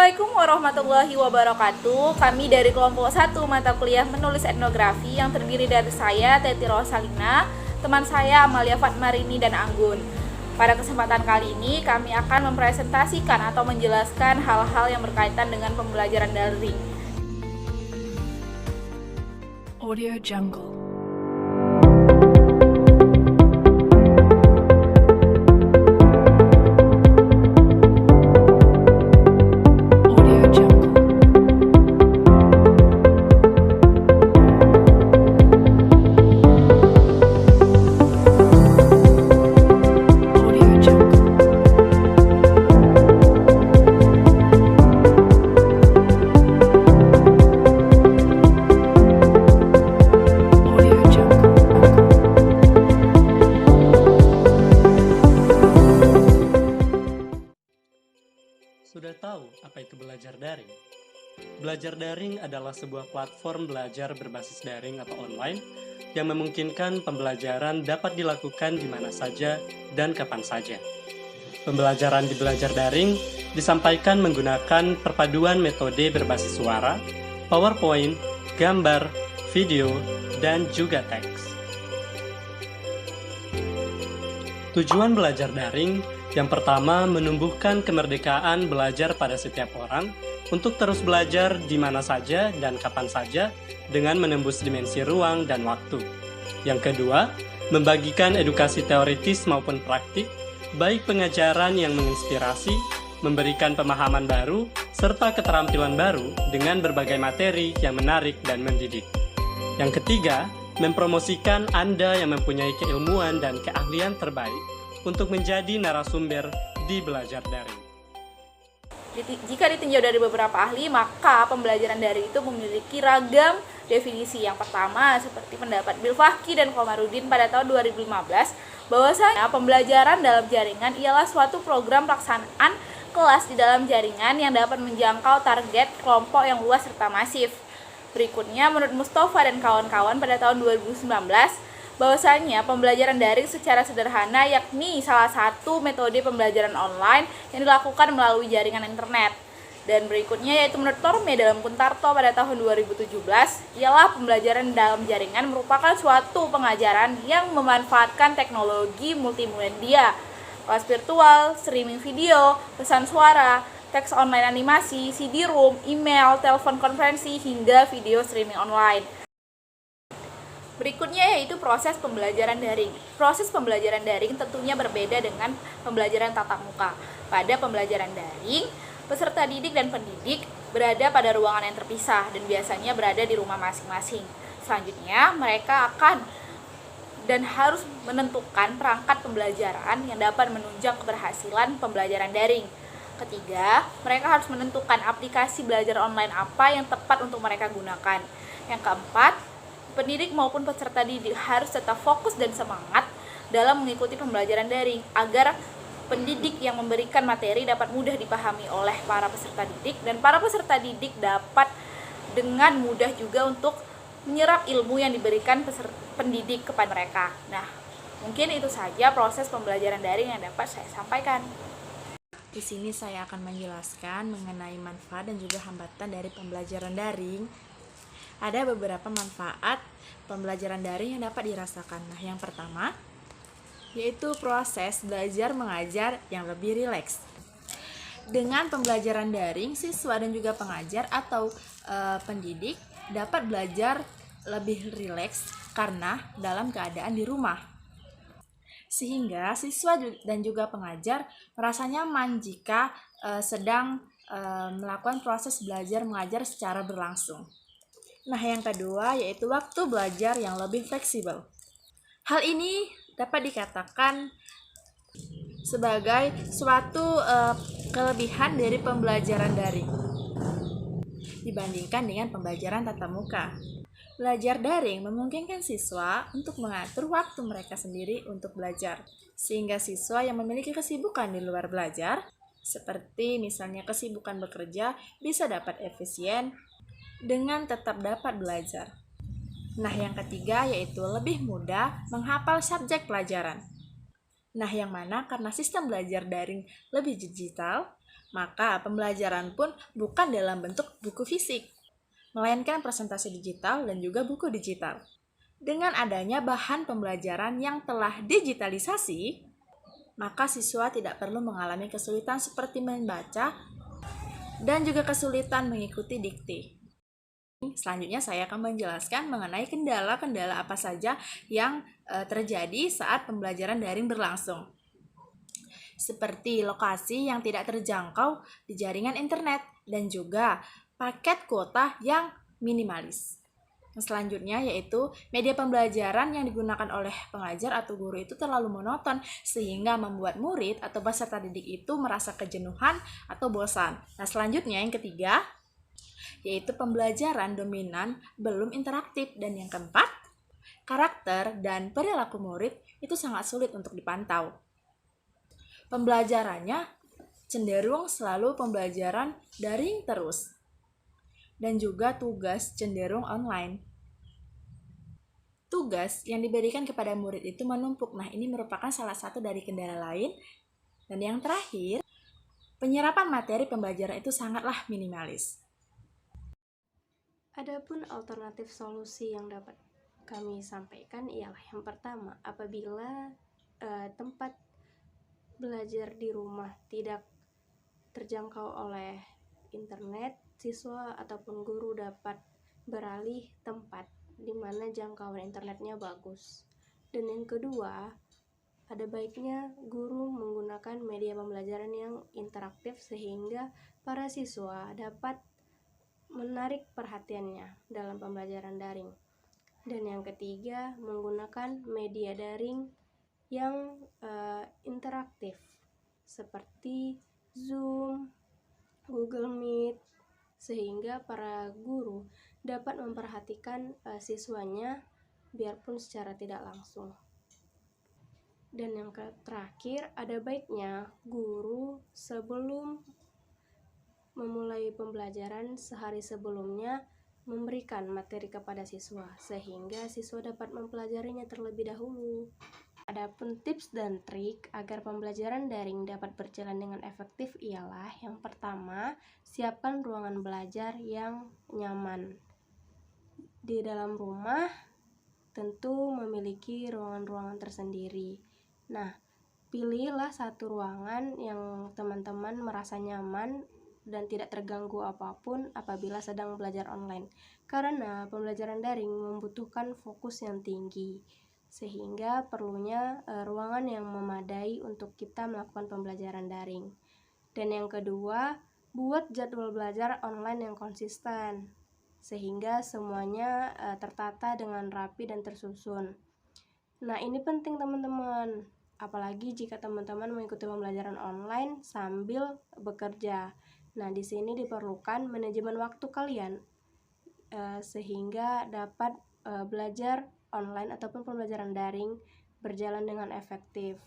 Assalamualaikum warahmatullahi wabarakatuh. Kami dari kelompok 1 mata kuliah menulis etnografi yang terdiri dari saya, Teti Rosalina, teman saya Amalia Fatmarini dan Anggun. Pada kesempatan kali ini kami akan mempresentasikan atau menjelaskan hal-hal yang berkaitan dengan pembelajaran daring. Audio Jungle. Sudah tahu apa itu belajar daring? Belajar daring adalah sebuah platform belajar berbasis daring atau online yang memungkinkan pembelajaran dapat dilakukan di mana saja dan kapan saja. Pembelajaran di belajar daring disampaikan menggunakan perpaduan metode berbasis suara, PowerPoint, gambar, video, dan juga teks. Tujuan belajar daring yang pertama, menumbuhkan kemerdekaan belajar pada setiap orang untuk terus belajar di mana saja dan kapan saja dengan menembus dimensi ruang dan waktu. Yang kedua, membagikan edukasi teoritis maupun praktik, baik pengajaran yang menginspirasi, memberikan pemahaman baru, serta keterampilan baru dengan berbagai materi yang menarik dan mendidik. Yang ketiga, mempromosikan Anda yang mempunyai keilmuan dan keahlian terbaik untuk menjadi narasumber di belajar daring. Jika ditinjau dari beberapa ahli, maka pembelajaran daring itu memiliki ragam definisi. Yang pertama, seperti pendapat Bill Fahki dan Komarudin pada tahun 2015, bahwasanya pembelajaran dalam jaringan ialah suatu program pelaksanaan kelas di dalam jaringan yang dapat menjangkau target kelompok yang luas serta masif. Berikutnya, menurut Mustafa dan kawan-kawan pada tahun 2019, bahwasanya pembelajaran daring secara sederhana yakni salah satu metode pembelajaran online yang dilakukan melalui jaringan internet. Dan berikutnya yaitu menurut Torme dalam Kuntarto pada tahun 2017, ialah pembelajaran dalam jaringan merupakan suatu pengajaran yang memanfaatkan teknologi multimedia, kelas virtual, streaming video, pesan suara, teks online animasi, CD-ROM, email, telepon konferensi, hingga video streaming online. Berikutnya yaitu proses pembelajaran daring. Proses pembelajaran daring tentunya berbeda dengan pembelajaran tatap muka. Pada pembelajaran daring, peserta didik dan pendidik berada pada ruangan yang terpisah dan biasanya berada di rumah masing-masing. Selanjutnya, mereka akan dan harus menentukan perangkat pembelajaran yang dapat menunjang keberhasilan pembelajaran daring. Ketiga, mereka harus menentukan aplikasi belajar online apa yang tepat untuk mereka gunakan. Yang keempat, pendidik maupun peserta didik harus tetap fokus dan semangat dalam mengikuti pembelajaran daring agar pendidik yang memberikan materi dapat mudah dipahami oleh para peserta didik dan para peserta didik dapat dengan mudah juga untuk menyerap ilmu yang diberikan pendidik kepada mereka. Nah, mungkin itu saja proses pembelajaran daring yang dapat saya sampaikan. Di sini saya akan menjelaskan mengenai manfaat dan juga hambatan dari pembelajaran daring. Ada beberapa manfaat pembelajaran daring yang dapat dirasakan. Nah, yang pertama yaitu proses belajar mengajar yang lebih rileks. Dengan pembelajaran daring, siswa dan juga pengajar atau pendidik dapat belajar lebih rileks karena dalam keadaan di rumah. Sehingga siswa dan juga pengajar merasa nyaman jika sedang melakukan proses belajar mengajar secara berlangsung. Nah, yang kedua yaitu waktu belajar yang lebih fleksibel. Hal ini dapat dikatakan sebagai suatu kelebihan dari pembelajaran daring dibandingkan dengan pembelajaran tatap muka. Belajar daring memungkinkan siswa untuk mengatur waktu mereka sendiri untuk belajar, sehingga siswa yang memiliki kesibukan di luar belajar, seperti misalnya kesibukan bekerja, bisa dapat efisien dengan tetap dapat belajar. Nah, yang ketiga yaitu lebih mudah menghafal subjek pelajaran. Nah, yang mana karena sistem belajar daring lebih digital, Maka pembelajaran pun bukan dalam bentuk buku fisik, melainkan presentasi digital dan juga buku digital. Dengan adanya bahan pembelajaran yang telah digitalisasi, maka siswa tidak perlu mengalami kesulitan seperti membaca dan juga kesulitan mengikuti dikte. Selanjutnya saya akan menjelaskan mengenai kendala-kendala apa saja yang terjadi saat pembelajaran daring berlangsung. Seperti lokasi yang tidak terjangkau di jaringan internet dan juga paket kuota yang minimalis. Selanjutnya yaitu media pembelajaran yang digunakan oleh pengajar atau guru itu terlalu monoton sehingga membuat murid atau peserta didik itu merasa kejenuhan atau bosan. Nah, selanjutnya yang ketiga yaitu pembelajaran dominan belum interaktif, dan yang keempat, karakter dan perilaku murid itu sangat sulit untuk dipantau. Pembelajarannya cenderung selalu pembelajaran daring terus, dan juga tugas cenderung online. Tugas yang diberikan kepada murid itu menumpuk. Nah, ini merupakan salah satu dari kendala lain. Dan yang terakhir, penyerapan materi pembelajaran itu sangatlah minimalis. Adapun alternatif solusi yang dapat kami sampaikan ialah yang pertama, apabila tempat belajar di rumah tidak terjangkau oleh internet, siswa ataupun guru dapat beralih tempat di mana jangkauan internetnya bagus. Dan yang kedua, ada baiknya guru menggunakan media pembelajaran yang interaktif sehingga para siswa dapat menarik perhatiannya dalam pembelajaran daring. Dan yang ketiga, menggunakan media daring yang interaktif seperti Zoom, Google Meet, sehingga para guru dapat memperhatikan siswanya biarpun secara tidak langsung. Dan yang terakhir, ada baiknya guru sebelum memulai pembelajaran sehari sebelumnya memberikan materi kepada siswa sehingga siswa dapat mempelajarinya terlebih dahulu. Adapun tips dan trik agar pembelajaran daring dapat berjalan dengan efektif ialah yang pertama, siapkan ruangan belajar yang nyaman. Di dalam rumah tentu memiliki ruangan-ruangan tersendiri. Nah, pilihlah satu ruangan yang teman-teman merasa nyaman dan tidak terganggu apapun apabila sedang belajar online. Karena pembelajaran daring membutuhkan fokus yang tinggi, sehingga perlunya ruangan yang memadai untuk kita melakukan pembelajaran daring. Dan yang kedua, buat jadwal belajar online yang konsisten, sehingga semuanya tertata dengan rapi dan tersusun. Nah, ini penting teman-teman, apalagi jika teman-teman mengikuti pembelajaran online sambil bekerja. Nah, di sini diperlukan manajemen waktu kalian sehingga dapat belajar online ataupun pembelajaran daring berjalan dengan efektif.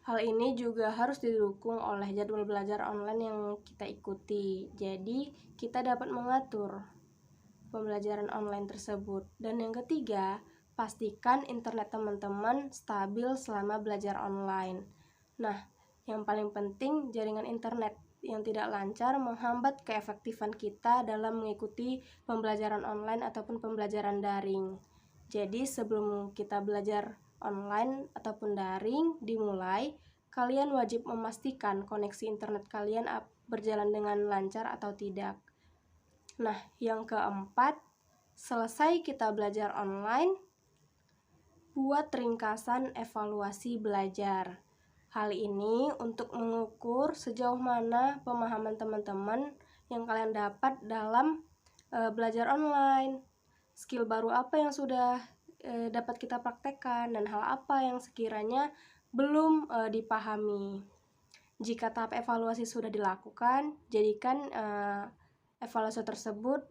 Hal ini juga harus didukung oleh jadwal belajar online yang kita ikuti. Jadi, kita dapat mengatur pembelajaran online tersebut. Dan yang ketiga, pastikan internet teman-teman stabil selama belajar online. Nah, yang paling penting, jaringan internet yang tidak lancar menghambat keefektifan kita dalam mengikuti pembelajaran online ataupun pembelajaran daring. Jadi sebelum kita belajar online ataupun daring dimulai, kalian wajib memastikan koneksi internet kalian berjalan dengan lancar atau tidak. Nah, yang keempat, selesai kita belajar online, buat ringkasan evaluasi belajar. Hal ini untuk mengukur sejauh mana pemahaman teman-teman yang kalian dapat dalam belajar online, skill baru apa yang sudah dapat kita praktekkan, dan hal apa yang sekiranya belum dipahami. Jika tahap evaluasi sudah dilakukan, jadikan evaluasi tersebut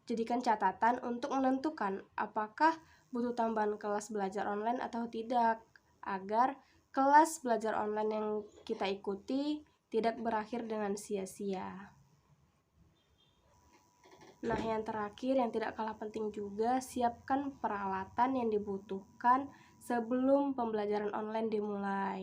jadikan catatan untuk menentukan apakah butuh tambahan kelas belajar online atau tidak, agar kelas belajar online yang kita ikuti tidak berakhir dengan sia-sia. Nah, yang terakhir yang tidak kalah penting juga, siapkan peralatan yang dibutuhkan sebelum pembelajaran online dimulai.